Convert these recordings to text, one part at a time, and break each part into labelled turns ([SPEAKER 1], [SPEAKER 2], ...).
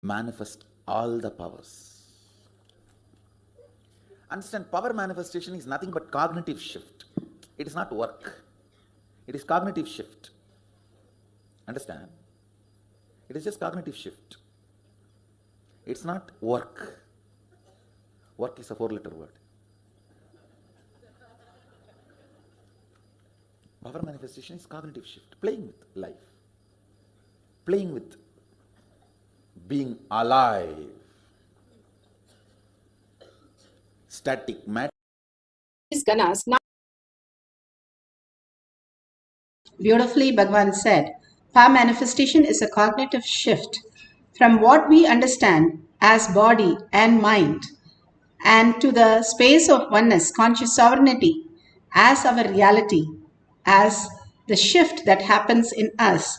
[SPEAKER 1] manifest all the powers. Understand, power manifestation is nothing but cognitive shift. It is not work. It is cognitive shift. Understand? It is just cognitive shift. It's not work. Work is a 4-letter word. Power manifestation is cognitive shift, playing with life, playing with being alive. Static matter.
[SPEAKER 2] Ganas. Beautifully, Bhagavan said, power manifestation is a cognitive shift from what we understand as body and mind and to the space of oneness, conscious sovereignty as our reality, as the shift that happens in us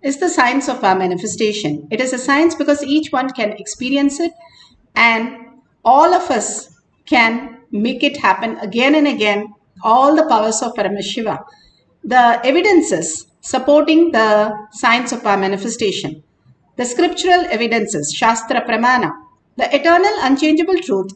[SPEAKER 2] is the science of our manifestation. It is a science because each one can experience it and all of us can make it happen again and again, all the powers of Paramashiva. The evidences supporting the science of our manifestation, the scriptural evidences, Shastra Pramana, the eternal unchangeable truth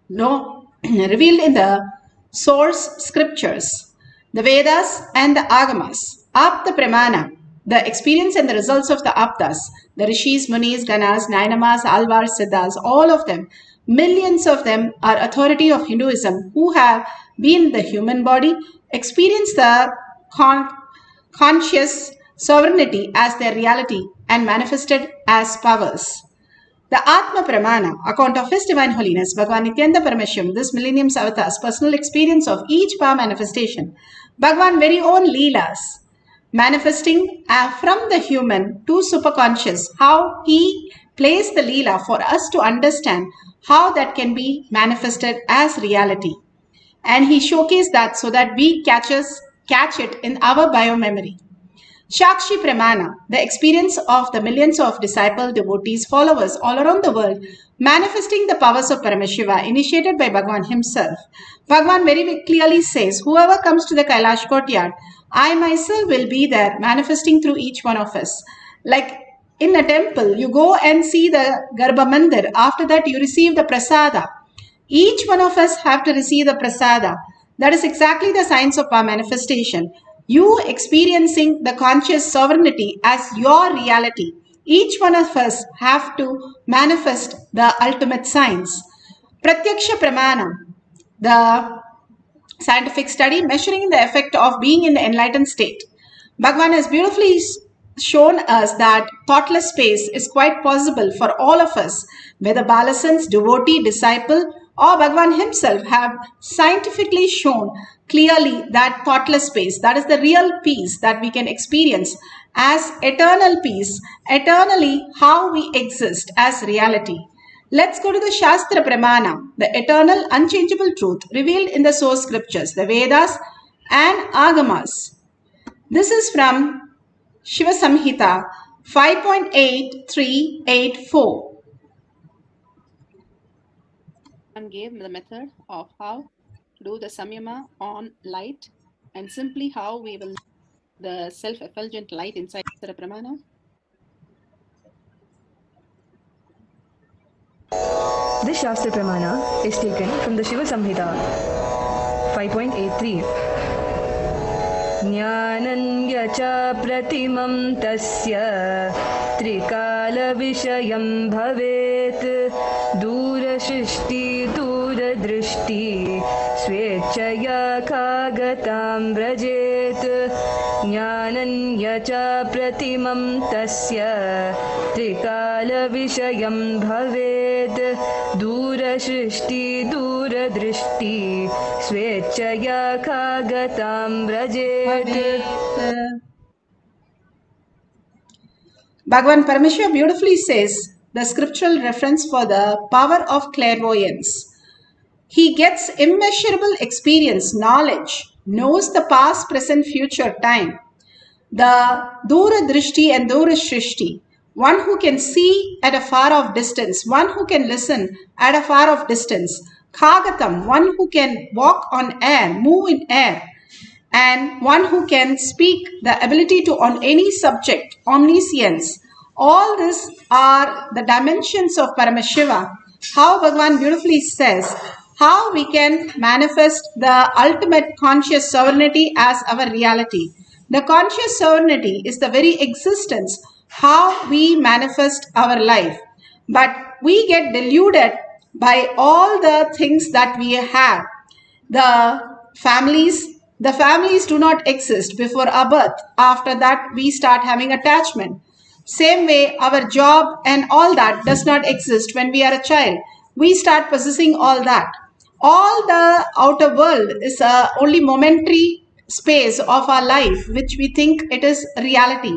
[SPEAKER 2] revealed in the source scriptures, the Vedas and the Agamas, Apta Pramana, the experience and the results of the Aptas, the Rishis, Munis, Ganas, Nainamas, Alvars, Siddhas, all of them, millions of them are authority of Hinduism who have been in the human body, experienced the conscious sovereignty as their reality and manifested as powers. The Atma Pramana, account of His Divine Holiness, Bhagavan Nithyananda Paramashivam, this millennium's avatar's personal experience of each power manifestation, Bhagavan very own Leelas, manifesting from the human to superconscious, how he plays the Leela for us to understand how that can be manifested as reality. And he showcased that so that we catch it in our biomemory. Shakshi Pramana, the experience of the millions of disciple, devotees, followers all around the world, manifesting the powers of Paramashiva, initiated by Bhagavan himself. Bhagavan very clearly says, whoever comes to the Kailash courtyard, I myself will be there, manifesting through each one of us. Like in a temple, you go and see the Garbha Mandir. After that, you receive the prasada. Each one of us have to receive the prasada. That is exactly the science of our manifestation. You experiencing the conscious sovereignty as your reality. Each one of us have to manifest the ultimate science. Pratyaksha Pramana, the scientific study measuring the effect of being in the enlightened state. Bhagavan has beautifully shown us that thoughtless space is quite possible for all of us, whether Balasans, devotee, disciple, or Bhagavan himself have scientifically shown clearly that thoughtless space, that is the real peace that we can experience as eternal peace, eternally how we exist as reality. Let's go to the Shastra Pramana, the eternal unchangeable truth revealed in the source scriptures, the Vedas and Agamas. This is from Shiva Samhita 5.8384.
[SPEAKER 3] And gave the method of how to do the samyama on light and simply how we will the self-effulgent light inside the pramana.
[SPEAKER 4] This Shastra Pramana is taken from the Shiva Samhita 5.83. Jnananya cha pratimam tasya trikala vishayam bhavet dura shrishti dura drishti swechaya kagatam vrajet Jnananya cha pratimam tasya trikala vishayam bhavet dura shrishti dura drishti swechaya kagatam vrajet.
[SPEAKER 2] Bhagavan Paramashiva beautifully says the scriptural reference for the power of clairvoyance. He gets immeasurable experience, knowledge, knows the past, present, future time. The Dura Drishti and Dura Shrishti, one who can see at a far off distance, one who can listen at a far off distance. Kagatam, one who can walk on air, move in air. And one who can speak, the ability to on any subject, omniscience. All these are the dimensions of Paramashiva. How Bhagavan beautifully says how we can manifest the ultimate conscious sovereignty as our reality. The conscious sovereignty is the very existence, how we manifest our life. But we get deluded by all the things that we have. The families do not exist before our birth. After that, we start having attachment. Same way, our job and all that does not exist when we are a child. We start possessing all that. All the outer world is only momentary space of our life, which we think it is reality.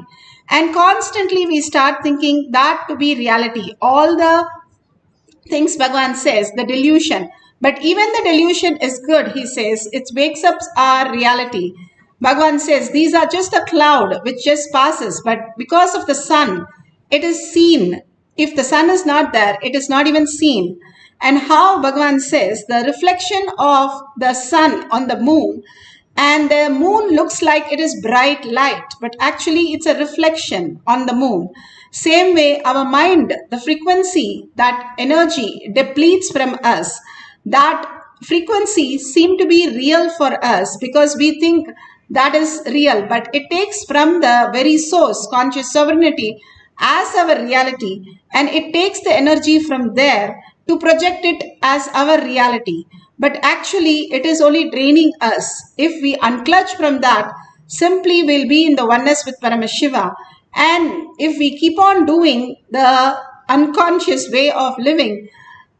[SPEAKER 2] And constantly we start thinking that to be reality. All the things Bhagavan says, the delusion. But even the delusion is good, he says. It wakes up our reality. Bhagavan says, these are just a cloud which just passes. But because of the sun, it is seen. If the sun is not there, it is not even seen. And how Bhagavan says, the reflection of the sun on the moon, and the moon looks like it is bright light, but actually it's a reflection on the moon. Same way, our mind, the frequency, that energy depletes from us, that frequency seem to be real for us because we think that is real, but it takes from the very source, conscious sovereignty, as our reality, and it takes the energy from there to project it as our reality. But actually, it is only draining us. If we unclutch from that, simply we'll be in the oneness with Paramashiva. And if we keep on doing the unconscious way of living,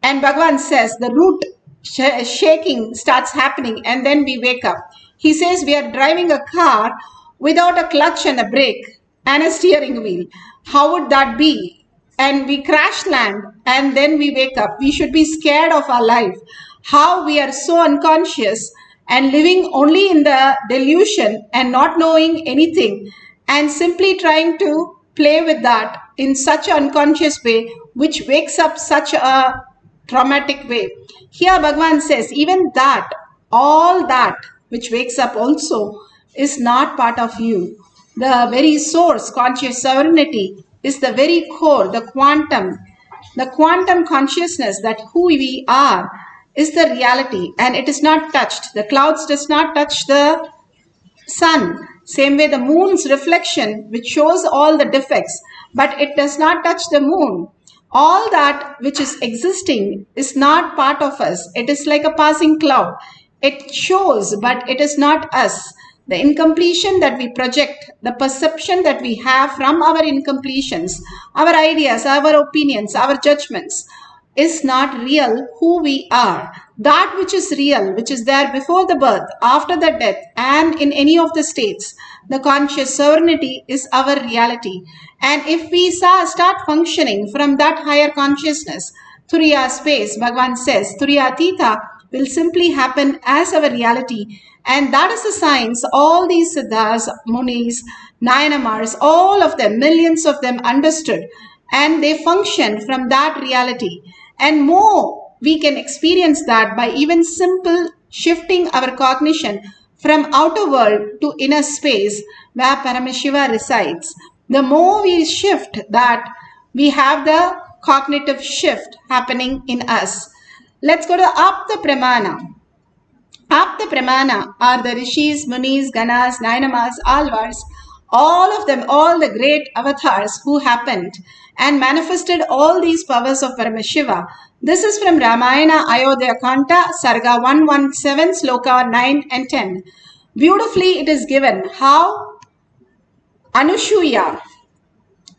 [SPEAKER 2] and Bhagavan says the root shaking starts happening and then we wake up. He says we are driving a car without a clutch and a brake and a steering wheel. How would that be? And we crash land and then we wake up. We should be scared of our life. How we are so unconscious and living only in the delusion and not knowing anything and simply trying to play with that in such an unconscious way, which wakes up such a traumatic way. Here Bhagavan says, even that, all that which wakes up also is not part of you. The very source, conscious sovereignty, is the very core, the quantum consciousness that who we are is the reality, and it is not touched. The clouds does not touch the sun. Same way the moon's reflection, which shows all the defects, but it does not touch the moon. All that which is existing is not part of us. It is like a passing cloud. It shows, but it is not us. The incompletion that we project, the perception that we have from our incompletions, our ideas, our opinions, our judgments, is not real who we are. That which is real, which is there before the birth, after the death, and in any of the states, the conscious sovereignty is our reality. And if we start functioning from that higher consciousness, Turiya space, Bhagavan says, Turiya Tita will simply happen as our reality. And that is the science all these Siddhas, Munis, Nayanamars, all of them, millions of them understood. And they function from that reality. And more, we can experience that by even simple shifting our cognition from outer world to inner space where Paramashiva resides. The more we shift that, we have the cognitive shift happening in us. Let's go to Apta Pramana. Apta Pramana are the Rishis, Munis, Ganas, Nainamas, Alvars, all of them, all the great avatars who happened and manifested all these powers of Paramashiva. This is from Ramayana Ayodhya Kanta, Sarga 117, Sloka 9 and 10. Beautifully it is given how Anushuya,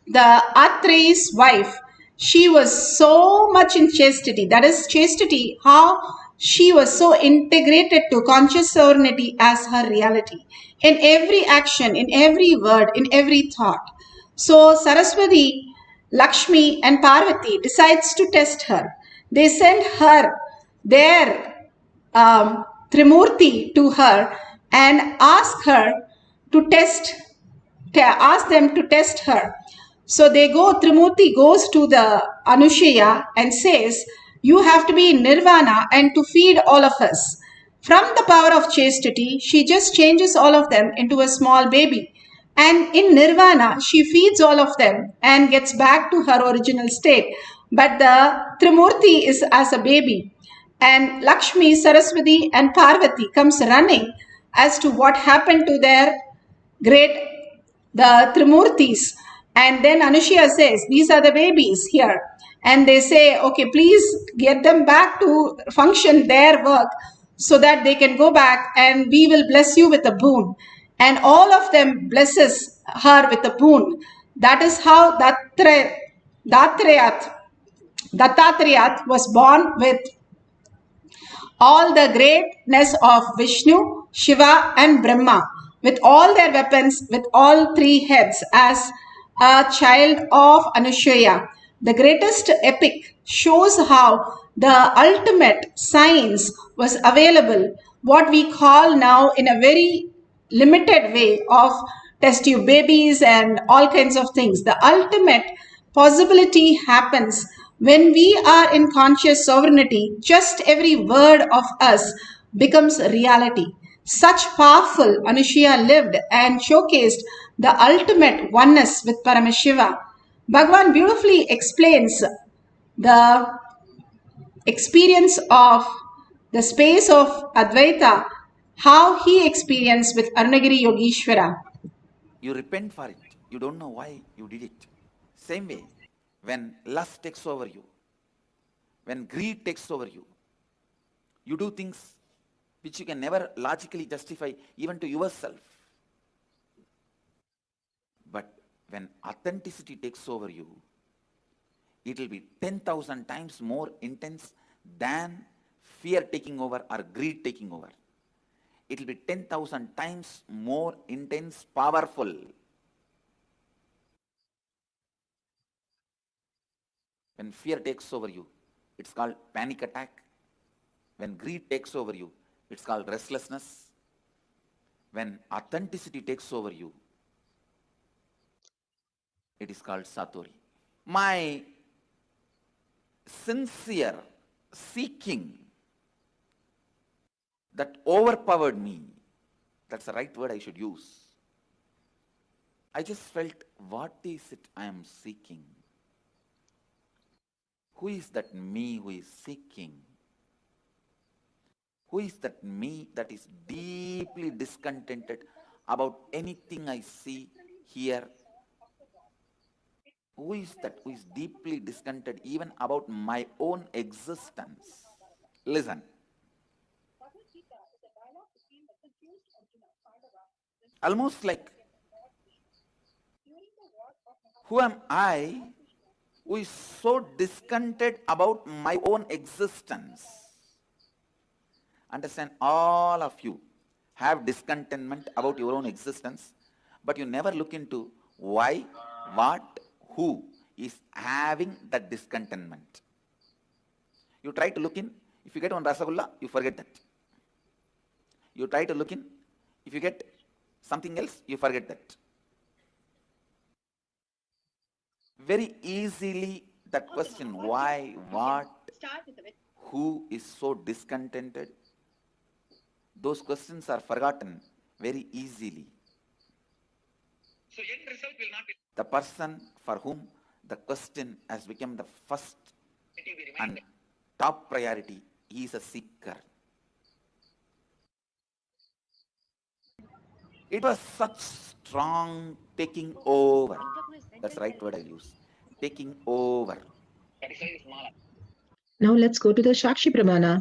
[SPEAKER 2] the Atre's wife, she was so much in chastity. That is chastity, how she was so integrated to conscious sovereignty as her reality. In every action, in every word, in every thought. So Saraswati, Lakshmi and Parvati decides to test her. They send her their Trimurti to her and ask them to test her. So Trimurti goes to the Anushya and says, you have to be in nirvana and to feed all of us. From the power of chastity, she just changes all of them into a small baby. And in nirvana, she feeds all of them and gets back to her original state. But the Trimurti is as a baby. And Lakshmi, Saraswati, and Parvati comes running as to what happened to their great, the Trimurtis. And then Anushya says, these are the babies here. And they say, okay, please get them back to function their work so that they can go back and we will bless you with a boon. And all of them blesses her with a boon. That is how Dattatreya was born with all the greatness of Vishnu, Shiva, and Brahma, with all their weapons, with all three heads, as a child of Anushya. The greatest epic shows how the ultimate science was available, what we call now in a very limited way of test tube babies and all kinds of things. The ultimate possibility happens when we are in conscious sovereignty. Just every word of us becomes reality. Such powerful Anushya lived and showcased the ultimate oneness with Paramashiva. Bhagavan beautifully explains the experience of the space of Advaita, how he experienced with Arunagiri Yogeshwara.
[SPEAKER 1] You repent for it. You don't know why you did it. Same way, when lust takes over you, when greed takes over you, you do things which you can never logically justify even to yourself. But when authenticity takes over you, it will be 10,000 times more intense than fear taking over or greed taking over. It will be 10,000 times more intense, powerful. When fear takes over you, it's called panic attack. When greed takes over you, it's called restlessness. When authenticity takes over you, it is called satori. My sincere seeking that overpowered me, that's the right word I should use. I just felt, what is it I am seeking? Who is that me who is seeking? Who is that me that is deeply discontented about anything I see, hear? Who is that who is deeply discontented even about my own existence? Listen. Almost like, who am I who is so discontented about my own existence? Understand, all of you have discontentment about your own existence, but you never look into why, what, who is having that discontentment. You try to look in, if you get one Rasagulla, you forget that. You try to look in, if you get something else, you forget that. Very easily that question, why, what, who is so discontented, those questions are forgotten very easily. So end result will not be the person for whom the question has become the first and top priority. He is a seeker. It was such strong taking over. That's the right word I use. Taking over.
[SPEAKER 4] Now let's go to the Shakshi Pramana.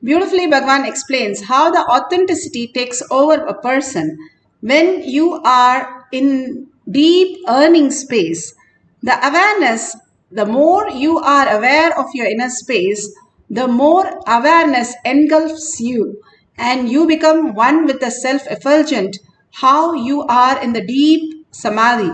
[SPEAKER 2] Beautifully, Bhagavan explains how the authenticity takes over a person when you are in deep earning space. The awareness, the more you are aware of your inner space, the more awareness engulfs you and you become one with the self-effulgent, how you are in the deep samadhi,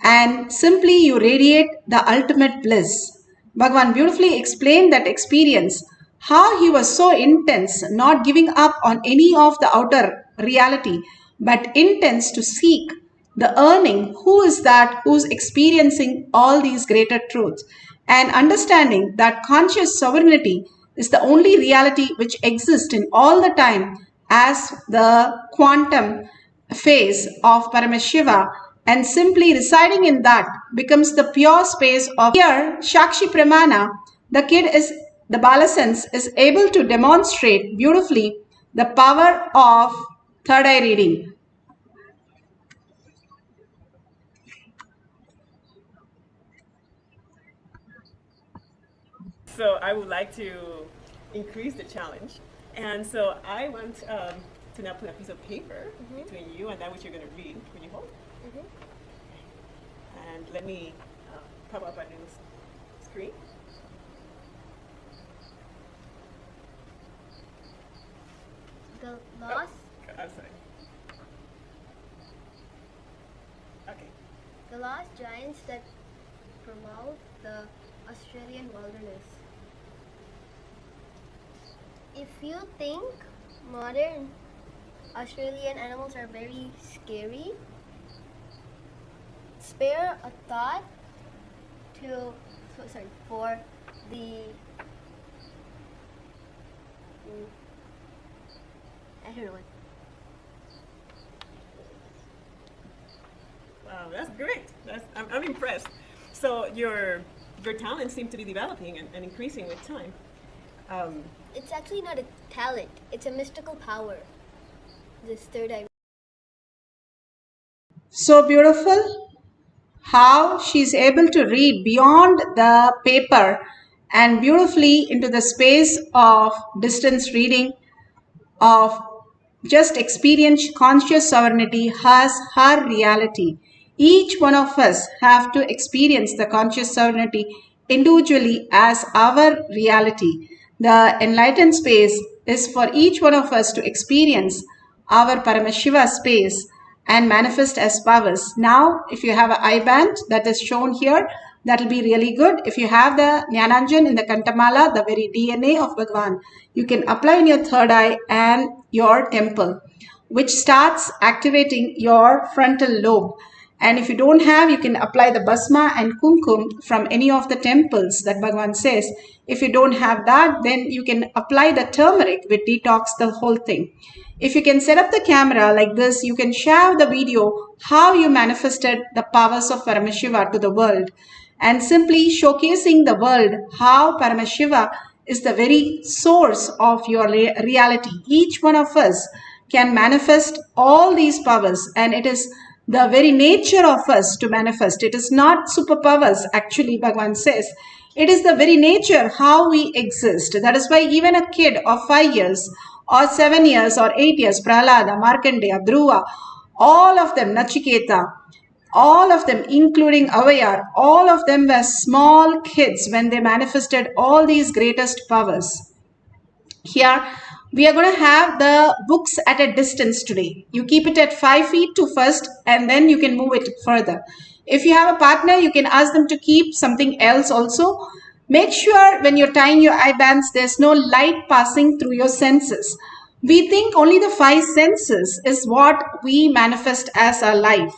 [SPEAKER 2] and simply you radiate the ultimate bliss. Bhagavan beautifully explained that experience, how he was so intense, not giving up on any of the outer reality, but intense to seek the earning, who is that who's experiencing all these greater truths, and understanding that conscious sovereignty is the only reality which exists in all the time as the quantum phase of Paramashiva, and simply residing in that becomes the pure space of here Shakshi Pramana. The Balasens is able to demonstrate beautifully the power of third eye reading.
[SPEAKER 5] So I would like to increase the challenge. And so I want to now put a piece of paper between you and that which you're going to read. Will you hold? And let me pop up a new screen.
[SPEAKER 6] The lost.
[SPEAKER 5] I'm sorry. Okay.
[SPEAKER 6] The lost giants that promote the Australian wilderness. If you think modern Australian animals are very scary, spare a thought for the I don't know what.
[SPEAKER 5] Wow, that's great. I'm impressed. So your talents seem to be developing and increasing with time.
[SPEAKER 6] It's actually not a talent, it's a mystical power. This third eye.
[SPEAKER 2] So beautiful how she's able to read beyond the paper and beautifully into the space of distance reading, of just experience conscious sovereignty has her reality. Each one of us have to experience the conscious sovereignty individually as our reality. The enlightened space is for each one of us to experience our Paramashiva space and manifest as powers. Now, if you have an eye band that is shown here, that will be really good. If you have the Jnananjan in the Kantamala, the very DNA of Bhagavan, you can apply in your third eye and your temple, which starts activating your frontal lobe. And if you don't have, you can apply the Basma and Kumkum from any of the temples that Bhagavan says. If you don't have that, then you can apply the turmeric which detox the whole thing. If you can set up the camera like this, you can share the video how you manifested the powers of Paramashiva to the world, and simply showcasing the world how Paramashiva is the very source of your reality. Each one of us can manifest all these powers, and it is the very nature of us to manifest. It is not superpowers, actually, Bhagavan says. It is the very nature how we exist. That is why even a kid of 5 years or 7 years or 8 years, Prahlada, Markandeya, Dhruva, all of them, Nachiketa, all of them, including Avayar, all of them were small kids when they manifested all these greatest powers. Here, we are going to have the books at a distance today. You keep it at 5 feet to first, and then you can move it further. If you have a partner, you can ask them to keep something else also. Make sure when you're tying your eye bands, there's no light passing through your senses. We think only the 5 senses is what we manifest as our life.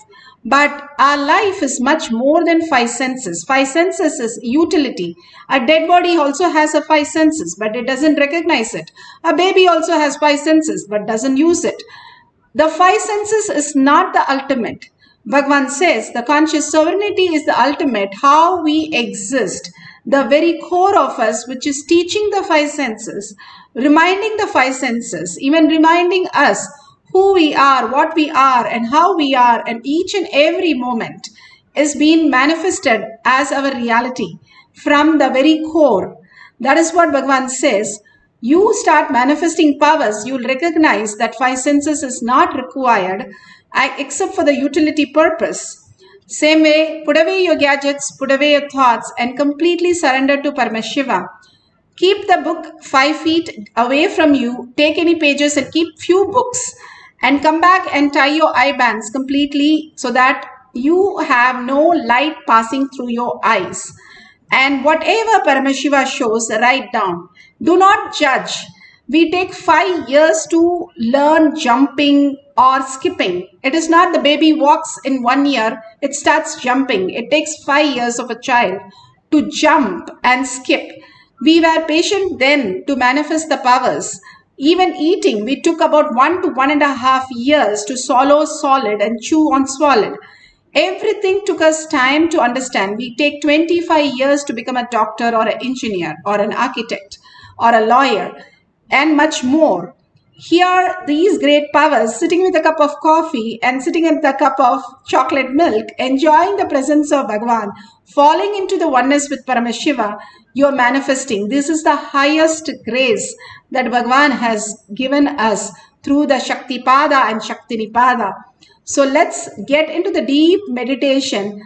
[SPEAKER 2] But our life is much more than 5 senses. 5 senses is utility. A dead body also has a 5 senses, but it doesn't recognize it. A baby also has 5 senses, but doesn't use it. The 5 senses is not the ultimate. Bhagavan says the conscious sovereignty is the ultimate, how we exist. The very core of us, which is teaching the 5 senses, reminding the 5 senses, even reminding us who we are, what we are, and how we are, and each and every moment is being manifested as our reality from the very core. That is what Bhagavan says. You start manifesting powers, you'll recognize that 5 senses is not required except for the utility purpose. Same way, put away your gadgets, put away your thoughts, and completely surrender to Paramashiva. Keep the book 5 feet away from you, take any pages and keep few books, and come back and tie your eye bands completely so that you have no light passing through your eyes. And whatever Paramashiva shows, write down. Do not judge. We take 5 years to learn jumping or skipping. It is not the baby walks in 1 year, it starts jumping. It takes 5 years of a child to jump and skip. We were patient then to manifest the powers. Even eating, we took about 1 to 1.5 years to swallow solid and chew on solid. Everything took us time to understand. We take 25 years to become a doctor or an engineer or an architect or a lawyer and much more. Here, these great powers sitting with a cup of coffee and sitting with a cup of chocolate milk, enjoying the presence of Bhagavan, falling into the oneness with Paramashiva, you are manifesting. This is the highest grace that Bhagavan has given us through the Shakti Pada and Shakti Nipada. So let's get into the deep meditation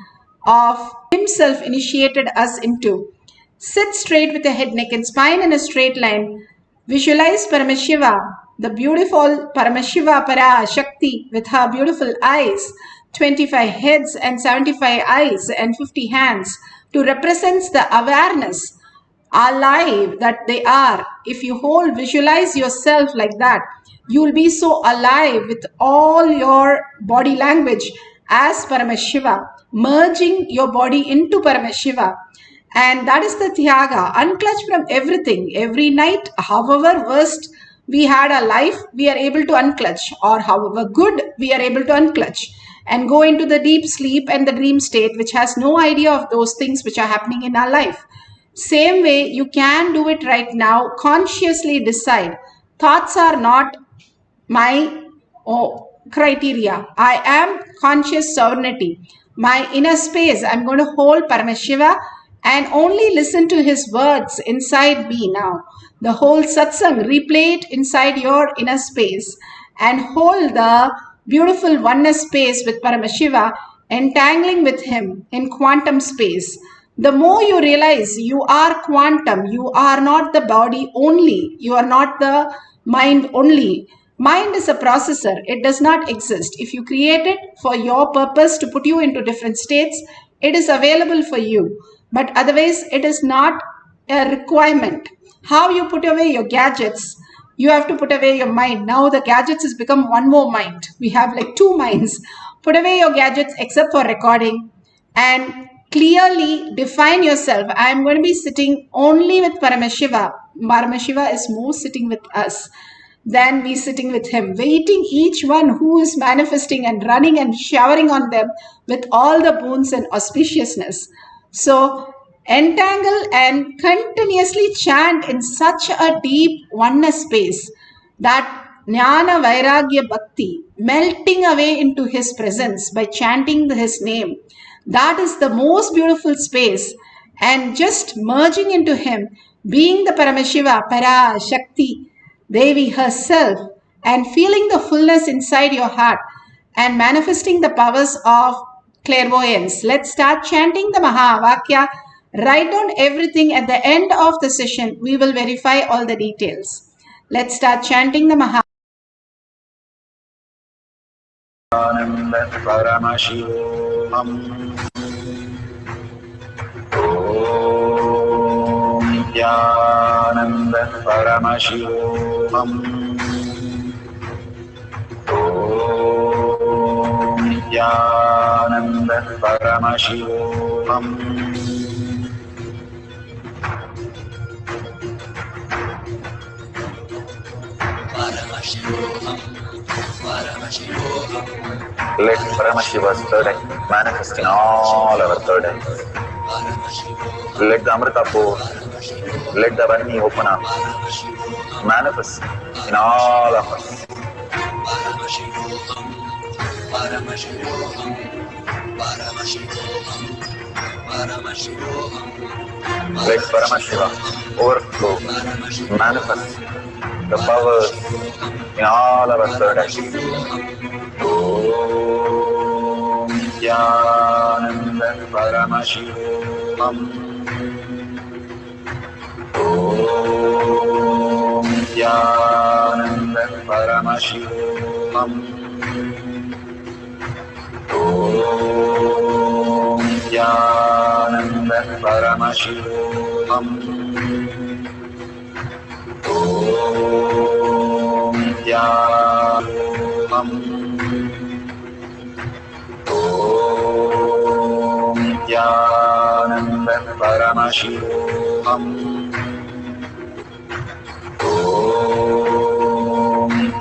[SPEAKER 2] of himself initiated us into. Sit straight with the head, neck and spine in a straight line. Visualize Paramashiva, the beautiful Paramashiva Parashakti with her beautiful eyes, 25 heads and 75 eyes and 50 hands to represent the awareness, alive that they are. If you visualize yourself like that, you will be so alive with all your body language as Paramashiva, merging your body into Paramashiva. And that is the Tyaga, unclutch from everything. Every night, however worst we had a life, we are able to unclutch, or however good we are able to unclutch and go into the deep sleep and the dream state, which has no idea of those things which are happening in our life. Same way, you can do it right now. Consciously decide. Thoughts are not my criteria. I am conscious sovereignty. My inner space, I'm going to hold Paramashiva and only listen to his words inside me now. The whole satsang, replay it inside your inner space and hold the beautiful oneness space with Paramashiva, entangling with him in quantum space. The more you realize you are quantum, you are not the body only, you are not the mind only. Mind is a processor, it does not exist. If you create it for your purpose to put you into different states, it is available for you. But otherwise, it is not a requirement. How you put away your gadgets, you have to put away your mind. Now the gadgets has become one more mind. We have like two minds. Put away your gadgets except for recording and clearly define yourself. I am going to be sitting only with Paramashiva. Paramashiva is more sitting with us than we sitting with him, waiting each one who is manifesting and running and showering on them with all the boons and auspiciousness. So entangle and continuously chant in such a deep oneness space that Jnana Vairagya Bhakti, melting away into his presence by chanting his name. That is the most beautiful space, and just merging into him, being the Paramashiva, Parashakti, Devi herself, and feeling the fullness inside your heart and manifesting the powers of clairvoyance. Let's start chanting the Mahavakya. Write down everything. At the end of the session, we will verify all the details. Let's start chanting the Mahavakya.
[SPEAKER 1] Paramashivoham. Om Nithyananda Paramashivoham. Om Nithyananda Paramashivoham. Let Paramashiva's third eye manifest in all our third eyes. Let the Amrita pour, let the Vani open up, manifest in all of us. Let Paramashiva overflow, manifest the powers in all our third eyes. Om Nithyananda Paramashivoham. Om Nithyananda Paramashivoham. Om Nithyananda Paramashivoham. Om Nithyananda Om Nithyananda Paramashivoham.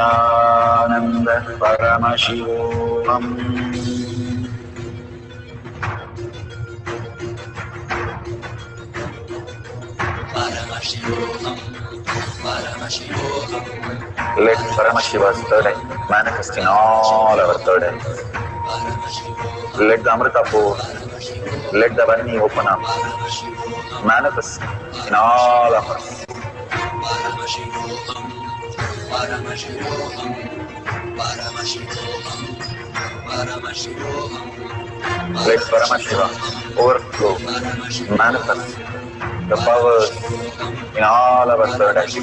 [SPEAKER 1] Nithyananda Paramashivoham. Let Paramashiva's third eye manifest in all our third eyes. Let the Amrita pour, let the Vani open up, manifest in all of us. Let Paramashiva overflow, manifest the powers in all our third eyes.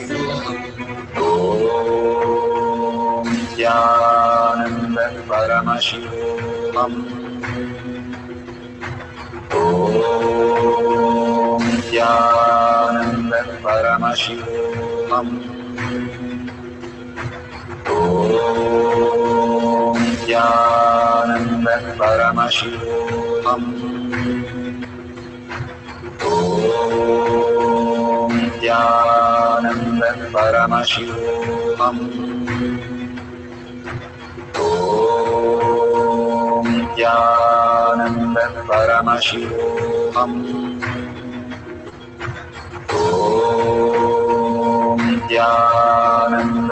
[SPEAKER 1] Om Nithyananda Paramashivam. Om Nithyananda Paramashivam. Om Nithyananda Paramashivam. Om Nithyananda Paramashivoham. Om Nithyananda Paramashivoham. Om Nithyananda Paramashivoham. Om Nithyananda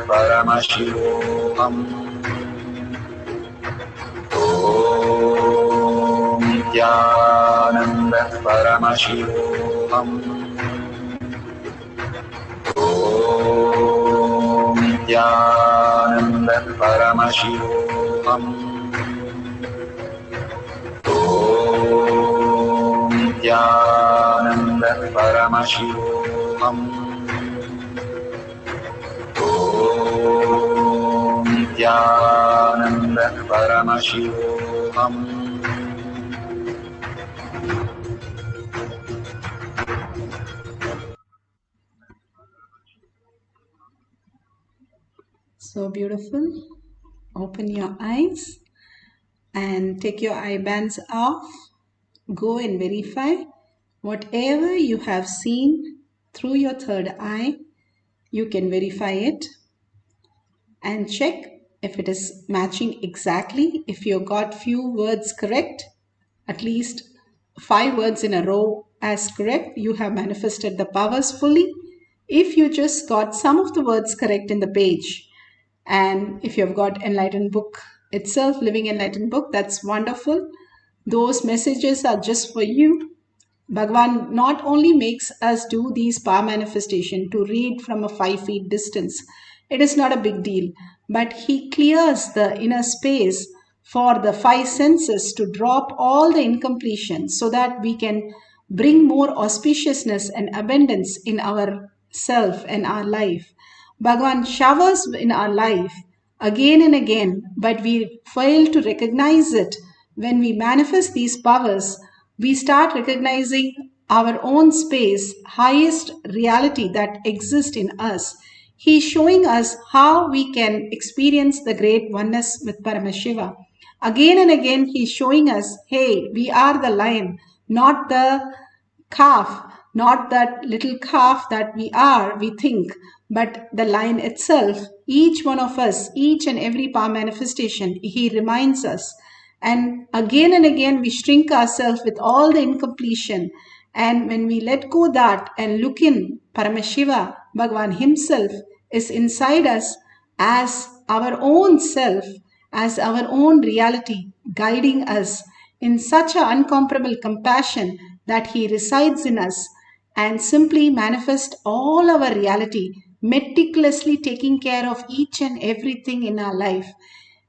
[SPEAKER 1] Paramashivoham. Om Nithyananda Paramashivoham. Om Nithyananda Paramashivoham. Om Nithyananda Paramashivoham. Om Nithyananda Paramashivoham.
[SPEAKER 2] So beautiful. Open your eyes and take your eye bands off. Go and verify whatever you have seen through your third eye. You can verify it and check if it is matching exactly. If you got few words correct, at least 5 words in a row as correct, you have manifested the powers fully. If you just got some of the words correct in the page, and if you have got enlightened book itself, living enlightened book, that's wonderful. Those messages are just for you. Bhagavan not only makes us do these power manifestation to read from a 5 feet distance, it is not a big deal, but he clears the inner space for the 5 senses to drop all the incompletion so that we can bring more auspiciousness and abundance in our self and our life. Bhagavan showers in our life again and again, but we fail to recognize it. When we manifest these powers, we start recognizing our own space, highest reality that exists in us. He is showing us how we can experience the great oneness with Paramashiva. Again and again, he is showing us, hey, we are the lion, not the calf, not that little calf that we are, we think, but the lion itself. Each one of us, each and every power manifestation, he reminds us. And again we shrink ourselves with all the incompletion. And when we let go that and look in, Paramashiva, Bhagavan himself is inside us as our own self, as our own reality, guiding us in such an incomparable compassion that he resides in us and simply manifests all our reality, meticulously taking care of each and everything in our life.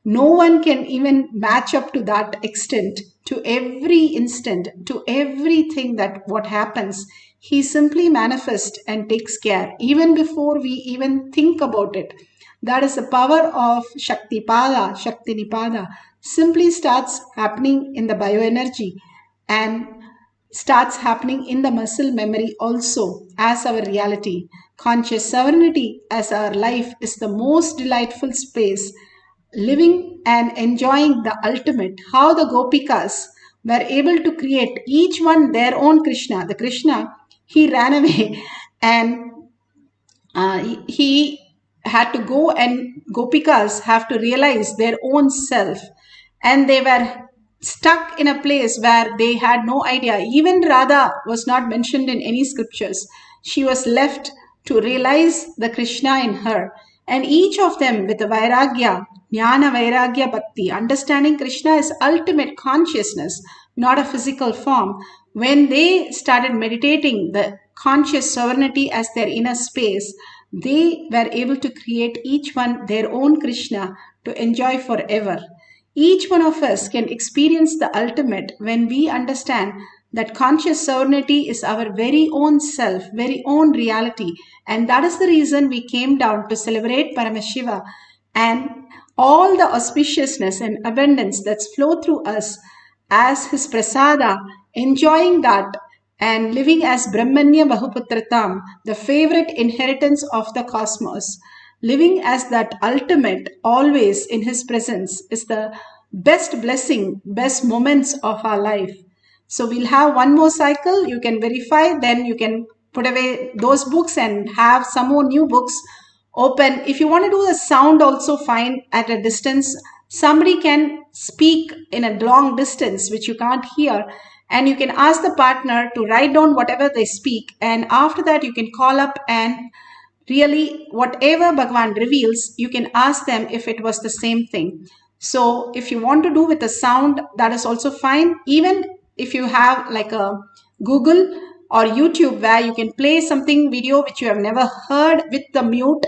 [SPEAKER 2] No one can even match up to that extent, to every instant, to everything that what happens. He simply manifests and takes care even before we even think about it. That is the power of Shakti Pada, Shakti Nipada. Simply starts happening in the bioenergy and starts happening in the muscle memory also as our reality. Conscious sovereignty as our life is the most delightful space, living and enjoying the ultimate. How the Gopikas were able to create each one their own Krishna. The Krishna, he ran away and he had to go, and Gopikas have to realize their own self, and they were stuck in a place where they had no idea. Even Radha was not mentioned in any scriptures. She was left to realize the Krishna in her, and each of them with a Vairagya, Jnana Vairagya Bhakti, understanding Krishna is ultimate consciousness, not a physical form. When they started meditating the conscious sovereignty as their inner space, they were able to create each one their own Krishna to enjoy forever. Each one of us can experience the ultimate when we understand that conscious sovereignty is our very own self, very own reality. And that is the reason we came down to celebrate Paramashiva and all the auspiciousness and abundance that's flow through us as his prasada, enjoying that and living as Brahmanya Bahuputratam, the favorite inheritance of the cosmos. Living as that ultimate, always in his presence, is the best blessing, best moments of our life. So we'll have one more cycle. You can verify, then you can put away those books and have some more new books open. If you want to do the sound also, fine, at a distance. Somebody can speak in a long distance which you can't hear, and you can ask the partner to write down whatever they speak, and after that you can call up and really whatever Bhagavan reveals, you can ask them if it was the same thing. So if you want to do with the sound, that is also fine. Even if you have like a Google or YouTube where you can play something video which you have never heard with the mute,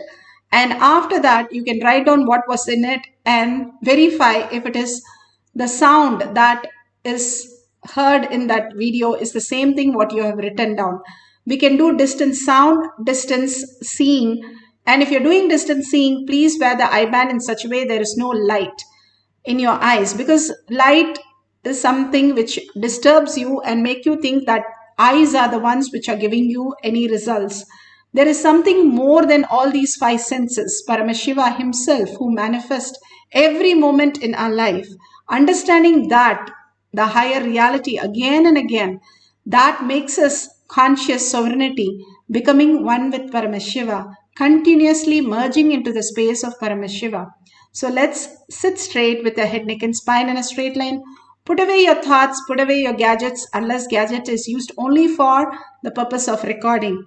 [SPEAKER 2] and after that you can write down what was in it and verify if it is the sound that is heard in that video is the same thing what you have written down. We can do distance sound, distance seeing, and if you're doing distance seeing, please wear the eye band in such a way there is no light in your eyes, because light is something which disturbs you and make you think that eyes are the ones which are giving you any results. There is something more than all these five senses, Paramashiva himself, who manifests every moment in our life. Understanding that, the higher reality again and again, that makes us conscious sovereignty, becoming one with Paramashiva, continuously merging into the space of Paramashiva. So let's sit straight with the head, neck and spine in a straight line. Put away your thoughts, put away your gadgets, unless gadget is used only for the purpose of recording.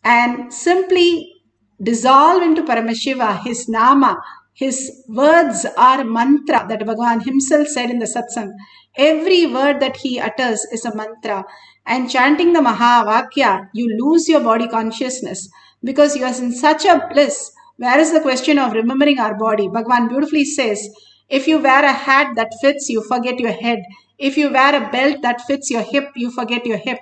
[SPEAKER 2] And simply dissolve into Paramashiva, his nama. His words are mantra that Bhagavan himself said in the satsang. Every word that he utters is a mantra. And chanting the Mahavakya, you lose your body consciousness because you are in such a bliss. Where is the question of remembering our body? Bhagavan beautifully says, if you wear a hat that fits, you forget your head. If you wear a belt that fits your hip, you forget your hip.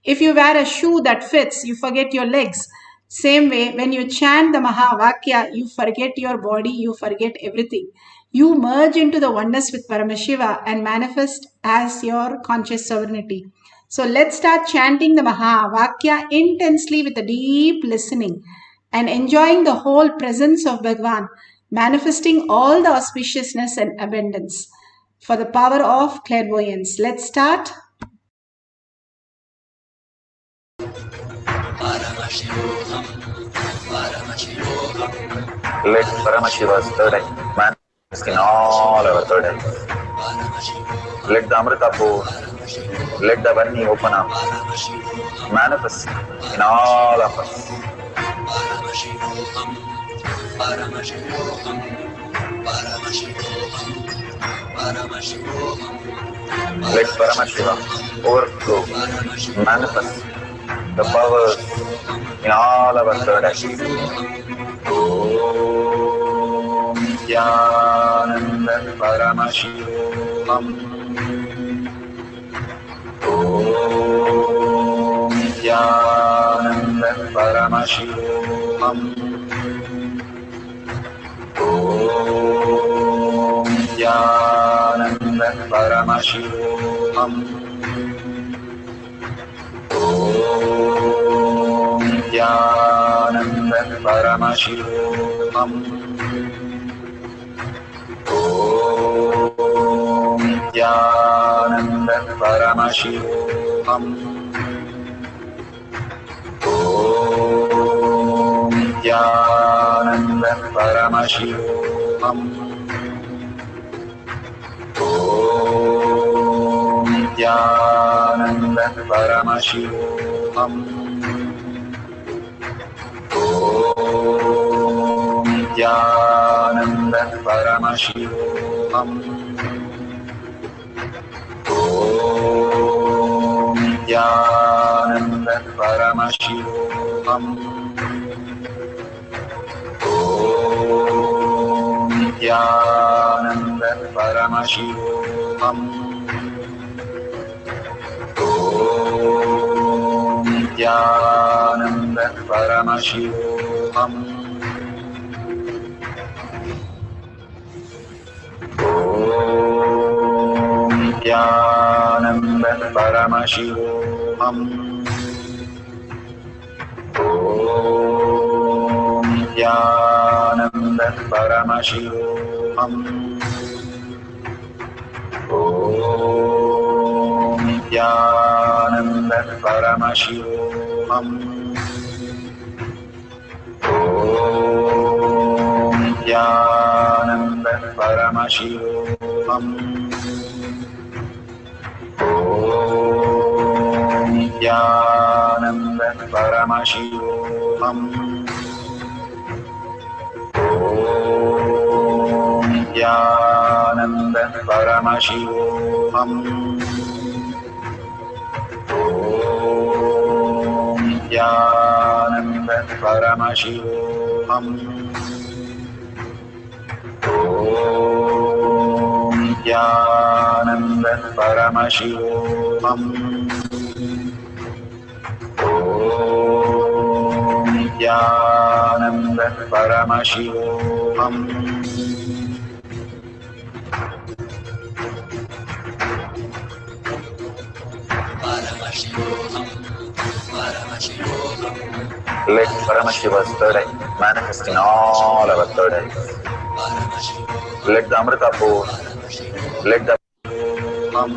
[SPEAKER 2] If you wear a shoe that fits, you forget your legs. Same way, when you chant the Mahavakya, you forget your body, you forget everything. You merge into the oneness with Paramashiva and manifest as your conscious sovereignty. So let's start chanting the Mahavakya intensely with a deep listening and enjoying the whole presence of Bhagavan, manifesting all the auspiciousness and abundance for the power of clairvoyance. Let's start.
[SPEAKER 1] Let Paramashiva's third eye manifest in all our third eyes. Let the Amrita pour, let the Varni open up, manifest in all of us. Paramashivoham, Paramashivoham, Paramashivoham, Paramashivoham. Let Paramashiva overflow, manifest the powers in all our third eyes. Om Nithyananda Paramashivam. Om Nithyananda Paramashivam. Om Nithyananda Paramashivam. Om Nithyananda Paramashivoham. Om Nithyananda Paramashivoham. Om Nithyananda Paramashivam. Om Nithyananda Paramashivam. Om Nithyananda Paramashivam. Om Nithyananda Paramashivoham. Om Nithyananda Paramashivoham. Om Nithyananda Paramashivoham. Om Nithyananda Paramashivoham. Om Nithyananda Paramashivoham. Om Nithyananda Paramashivoham. Om Nithyananda Paramashivoham. Om Nithyananda Paramashivoham. Om Nithyananda Paramashivoham. Om Nithyananda Paramashivoham. Om Nithyananda Paramashivoham. Om Nithyananda Paramashivoham. Let Paramashiva's third eye manifest in all our third eyes. Let the Amrita pour, let the Om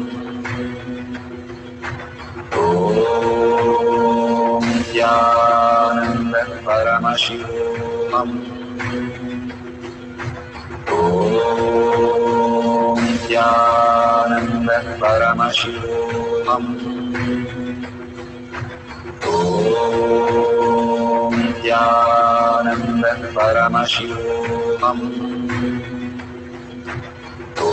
[SPEAKER 1] Nithyananda Paramashivoham. Om Nithyananda Paramashivoham. Om Nithyananda Paramashivoham. Om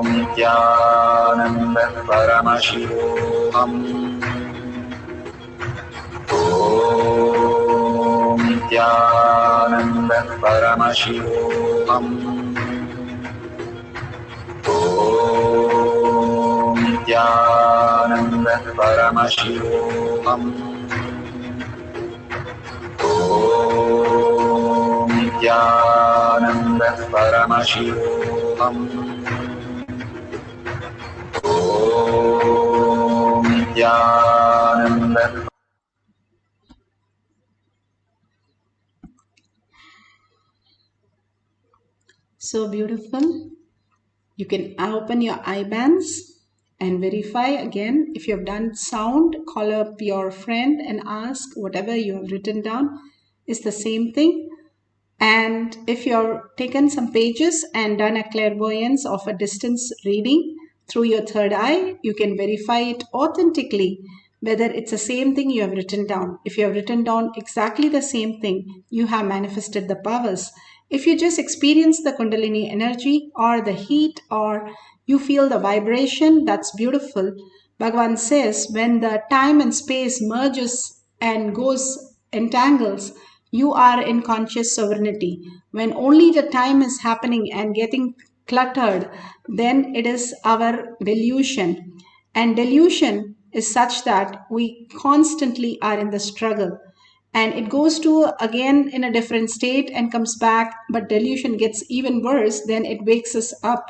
[SPEAKER 1] Nithyananda Paramashivoham. Om Nithyananda Paramashivoham. Om Nithyananda Paramashivoham. Om Nithyananda Paramashivoham. Om Nithyananda.
[SPEAKER 2] So beautiful. You can open your eye bands and verify again. If you have done sound, call up your friend and ask whatever you have written down is the same thing. And if you've taken some pages and done a clairvoyance of a distance reading through your third eye, you can verify it authentically whether it's the same thing you have written down. If you have written down exactly the same thing, you have manifested the powers. If you just experience the Kundalini energy or the heat or you feel the vibration, that's beautiful. Bhagavan says when the time and space merges and entangles, you are in conscious sovereignty. When only the time is happening and getting cluttered, then it is our delusion. And delusion is such that we constantly are in the struggle. And it goes to again in a different state and comes back, but delusion gets even worse, then it wakes us up.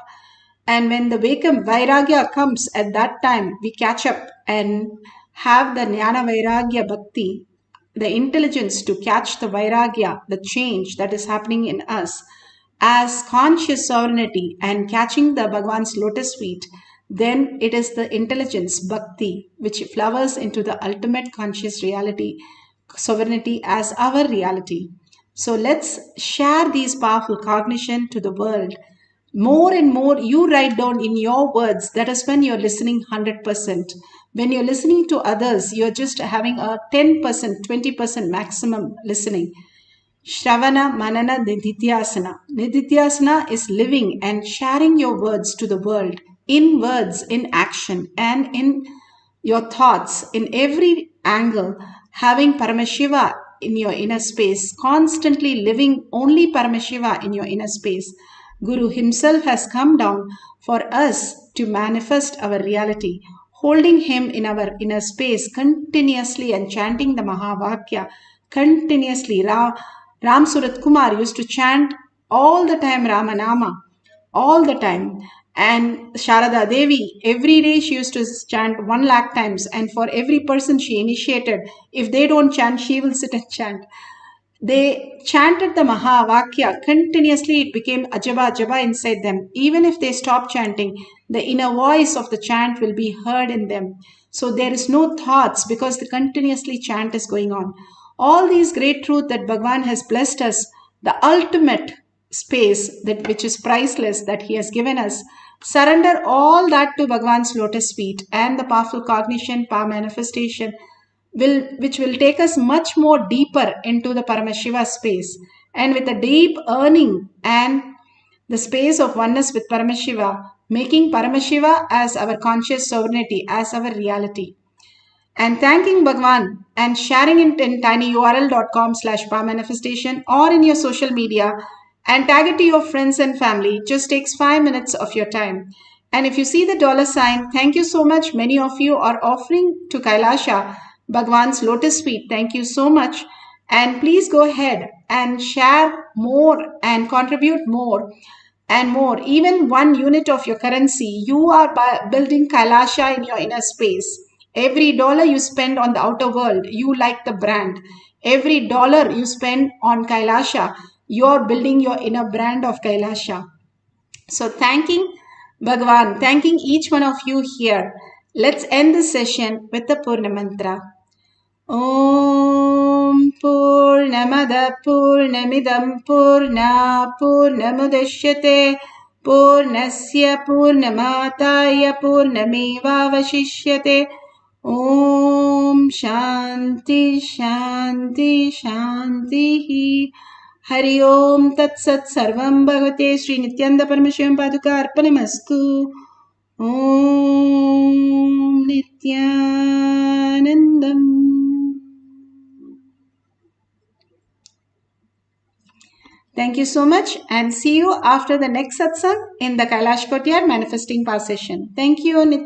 [SPEAKER 2] And when the Vairagya comes at that time, we catch up and have the Jnana Vairagya Bhakti, the intelligence to catch the Vairagya, the change that is happening in us as conscious sovereignty and catching the Bhagavan's lotus feet. then it is the intelligence, bhakti, which flowers into the ultimate conscious reality, sovereignty as our reality. So let's share these powerful cognition to the world. More and more you write down in your words. That is when you're listening 100%. When you're listening to others, you're just having a 10%, 20% maximum listening. Shravana, Manana, Nidhityasana. Nidhityasana is living and sharing your words to the world. In words, in action, and in your thoughts, in every angle, having Paramashiva in your inner space, constantly living only Paramashiva in your inner space. Guru himself has come down for us to manifest our reality, holding him in our inner space continuously and chanting the Mahavakya continuously. Ram Surat Kumar used to chant all the time Ramanama, all the time. And Sharada Devi, every day she used to chant 1 lakh times. And for every person she initiated, if they don't chant, she will sit and chant. They chanted the Mahavakya continuously. It became Ajaba Ajaba inside them. Even if they stop chanting, the inner voice of the chant will be heard in them. So there is no thoughts because the continuously chant is going on. All these great truth that Bhagavan has blessed us, the ultimate space that which is priceless that he has given us, surrender all that to Bhagavan's lotus feet and the powerful cognition, power manifestation, which will take us much more deeper into the Paramashiva space, and with a deep earning and the space of oneness with Paramashiva, making Paramashiva as our conscious sovereignty, as our reality. And thanking Bhagavan and sharing it in tinyurl.com/powermanifestation or in your social media and tag it to your friends and family. It just takes 5 minutes of your time. And if you see the $sign, thank you so much. Many of you are offering to Kailasha Bhagavan's lotus feet. Thank you so much. And please go ahead and share more and contribute more and more. Even 1 unit of your currency, you are building Kailasha in your inner space. Every dollar you spend on the outer world, you like the brand. Every dollar you spend on Kailasha, you're building your inner brand of Kailasha. So thanking Bhagavan, thanking each one of you here. Let's end this session with the Purna Mantra. Om Purnamada Purnamidam Purna Purnamudashyate Purnasya Purnamataya Purnameva Vashishyate. Om Shanti Shanti Shanti. Hari Om Tat Sat Sarvam Bhagavate Sri Nithyananda Paramashivam Paduka Arpanamastu. Om Nithyanandam. Thank you so much and see you after the next satsang in the Kailash Courtyard Manifesting Power session. Thank you, Nithyananda.